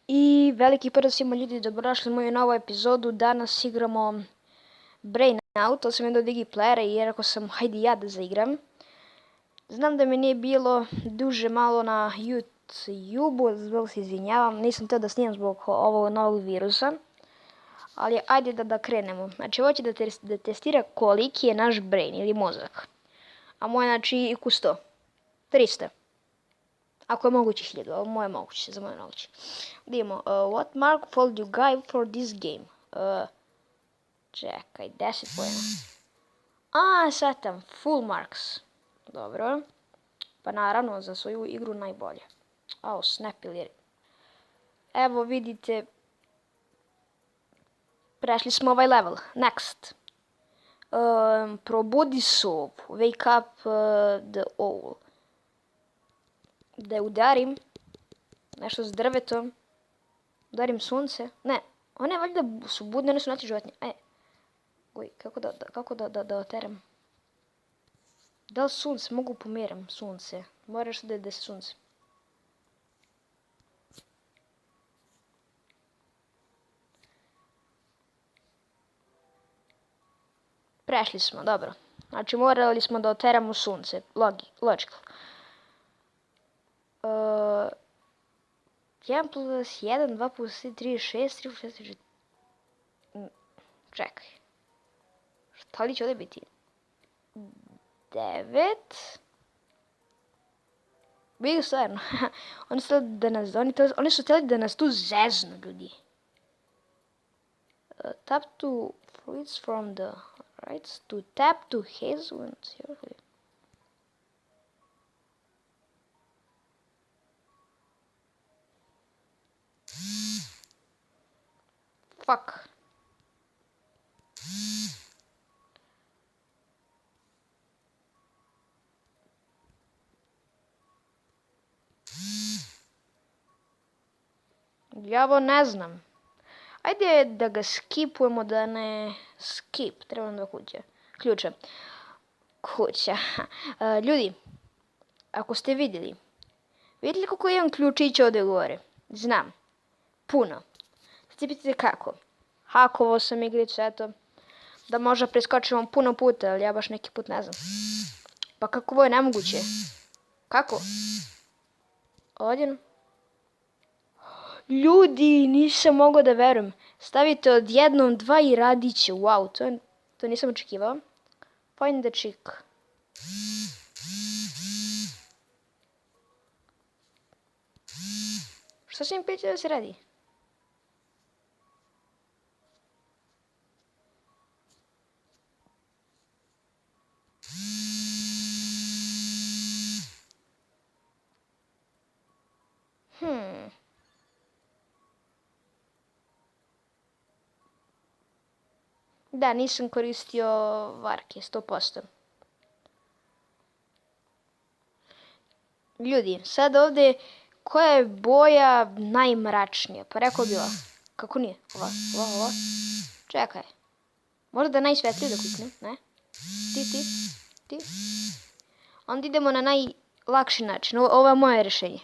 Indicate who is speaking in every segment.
Speaker 1: I veliki pozdrav svima ljudi, dobrodošli u moju novu epizodu. Danas igramo Brain Out, to sam jedno digi playera i rekao sam hajde ja da zaigram. Znam da mi nije bilo duže malo na YouTube-u, zbog se izvinjavam, nisam teo da snimam zbog ovog novog virusa. Ali ajde da krenemo. Znači ovo će da testira koliki je naš brain ili mozak. A moj znači IQ 100, 300. Ako je moguće 1000, ovo moje moguće, za moje moguće. Da imamo, what mark would you give for this game? Čekaj, 10 pojena. Satam, full marks. Dobro. Pa naravno, za svoju igru najbolje. Snap ili... Evo vidite, prešli smo ovaj level. Next. Probudi sovu. Wake up the owl. Da je udarim nešto s drvetom, udarim sunce, ne, one valjda su budne, one su naći životinje, kako da oteram, da li sunce, mogu pomeram sunce, moraš da je sunce, prešli smo, dobro, znači morali smo da oteramo sunce, logical. 1 plus 1, 2 plus 3, 6, 3 plus 6, 4... Čekaj. Šta li će ovdje biti? 9... Bili stvarno. Oni su htjeli da nas tu zeznu, ljudi. Tap to fruits from the right to tap to hazelnuts. Fuck. Ja ovo ne znam. Ajde da ga skipujemo, da ne skip. Treba nam 2 ključa. Kuća. Ljudi, ako ste vidjeli koliko imam ključića ovdje gore? Znam. Puno. Sad pitate kako? Hakovo sam igricu, eto. Da možda preskočimo puno puta, ali ja baš neki put ne znam. Pa kako ovo je nemoguće? Kako? Odjedno. Ljudi, nisam mogao da verujem. Stavite odjednom 2 i radit će. Wow, to nisam očekivao. Find the chick. Šta se mi priča da se radi? Da, nisam koristio varke, 100%. Ljudi, sad ovdje, koja je boja najmračnija? Pa rekao bi ova. Kako nije? Ova. Čekaj. Možda da najsvetliju da kliknem, ne? Ti. Onda idemo na najlakši način. Ovo je moje rješenje.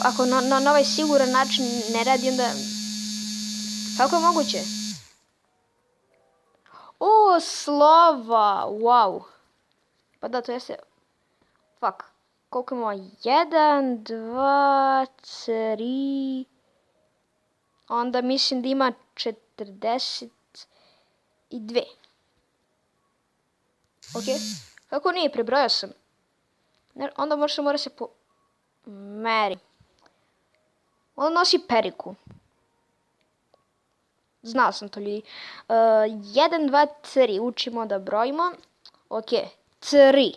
Speaker 1: Ako na ovaj siguran način ne radi, onda... Kako je moguće? Slova! Wow! Pa da, to jeste... Fuck. Koliko imamo? 1, 2, 3... Onda mislim da ima 42. Ok. Kako nije? Prebrojao sam. Onda mora se pomeri. On nosi periku. Znao sam to, ljudi. 1, 2, 3. Učimo da brojimo. Ok. 3.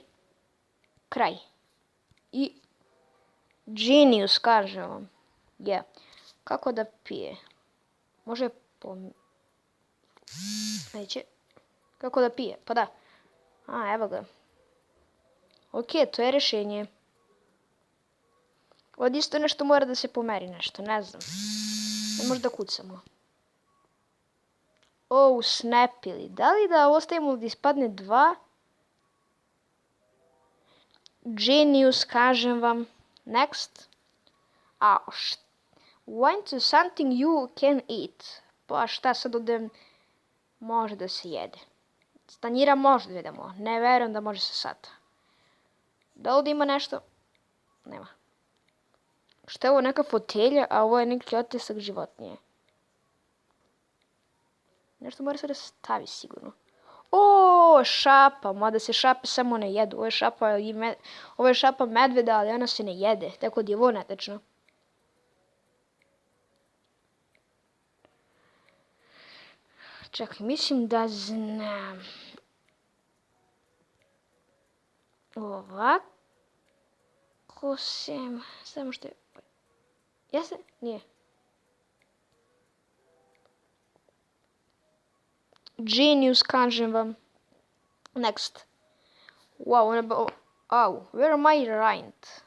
Speaker 1: Kraj. I genius, kažem vam. Je. Kako da pije? Može neće. Kako da pije? Pa da. Evo ga. Ok, to je rješenje. Ovdje isto nešto mora da se pomeri nešto, ne znam. Ne možda kucamo. Snapili. Da li da ostavimo da ispadne 2? Genius, kažem vam. Next. Went to something you can eat. Pa šta sad ovdje može da se jede? Stanjira može da jedemo. Ne verujem da može se sad. Da ovdje ima nešto? Nema. Šta je ovo, neka fotelja, a ovo je neki otisak životinje. Nešto mora se da stavi sigurno. O, šapa, mada se šape samo ne jedu. Ovo je šapa medveda, ali ona se ne jede, tako da je ovo netečno. Čekaj, mislim da znam. Ovako sam... Samo što je... Jeste? Nije. Genius, kažem vam. Next. Wow, where am I right?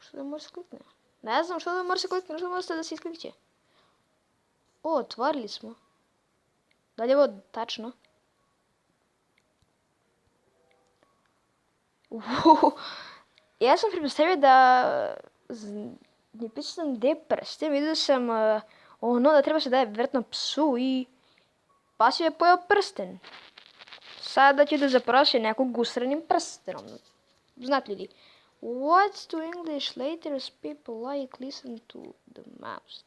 Speaker 1: Što da mora se klikne? Ne znam što da mora se klikne, što možete da se isklikće. O, otvorili smo. Da li je ovo tačno? Ja sam pretpostavio da ne pisam gdje je prsten, vidio sam da treba se daje vjerojatno psu i pas je pojeo prsten. Sada ću da zaprosim nekog usranim prstenom. Znate ljudi, what's to English later as people like listen to the mouse?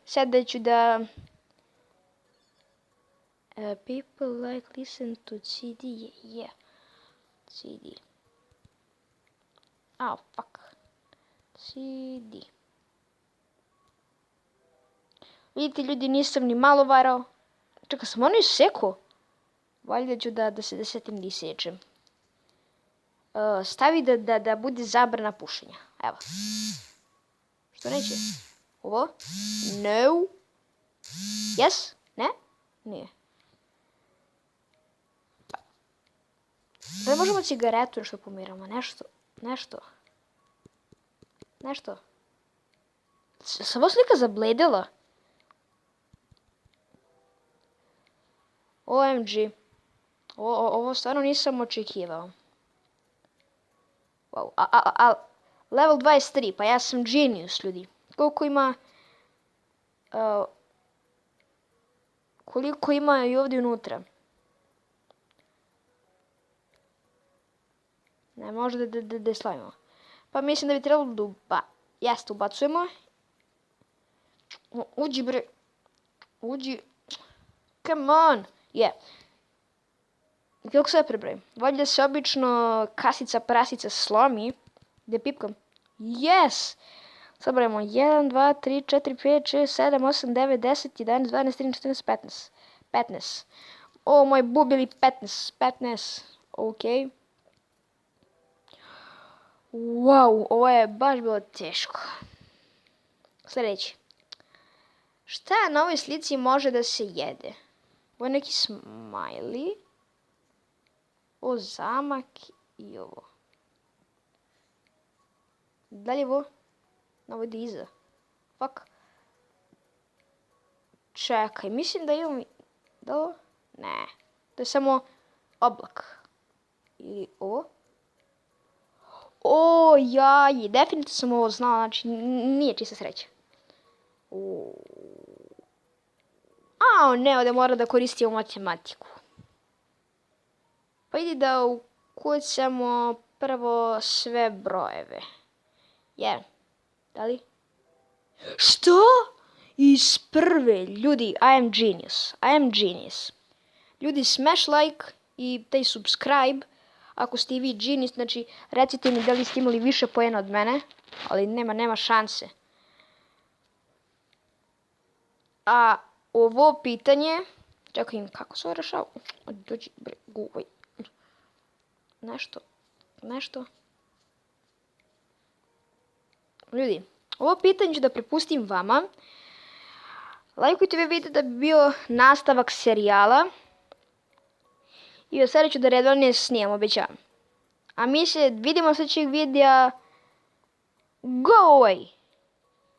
Speaker 1: Sada ću da... people like listen to CD, yeah. CD. Oh, fuck. CD. Vidite ljudi, nisam ni malo varao. Čekaj, sam ono isekao. Valjda ću da se desetim da isečem. Stavi da bude zabrana pušenja. Evo. Što neće? Ovo? No. Yes? Ne? Nije. Da možemo cigaretu nešto pomiramo, nešto. Samo slika zabledela. OMG. Ovo stvarno nisam očekivao. Wow, level 23, pa ja sam genius, ljudi. Koliko ima i ovdje unutra? Ne može da slavimo. Pa mislim da bi trebalo da ubacujemo. Uđi bre. Uđi. Come on. Je. Kako sve prebrojim? Valjda se obično kasica prasica slomi. Gdje pipkam? Yes! Sad brojimo. 1, 2, 3, 4, 5, 6, 7, 8, 9, 10, 11, 12, 13, 14, 15. 15. O, moj bubili 15. 15. Okej. Wow, ovo je baš bilo teško. Sljedeći. Šta na ovoj slici može da se jede? Ovo je neki smiley. Ovo zamak i ovo. Da li je ovo? Ovo ide iza. Fuck. Čekaj, mislim da imam... Da ovo? Ne. To je samo oblak. Ili ovo? O, jaji, definitivno sam ovo znao, znači nije čista sreća. Ne, ovdje mora da koristimo matematiku. Pa idi da ukucamo prvo sve brojeve. Da li? Što? Iz prve, ljudi, I am genius. Ljudi, smash like i taj subscribe. Ako ste i vi genius, znači recite mi da li ste imali više poena od mene, ali nema šanse. A ovo pitanje, čekaj, kako se ovo rešava? Dođi, bre, guvaj. Nešto. Ljudi, ovo pitanje ću da prepustim vama. Lajkujte ovaj video da bi bio nastavak serijala. I od sada ću da redovno snimam, obećavam. A mi se vidimo sljedećeg videa. Go away!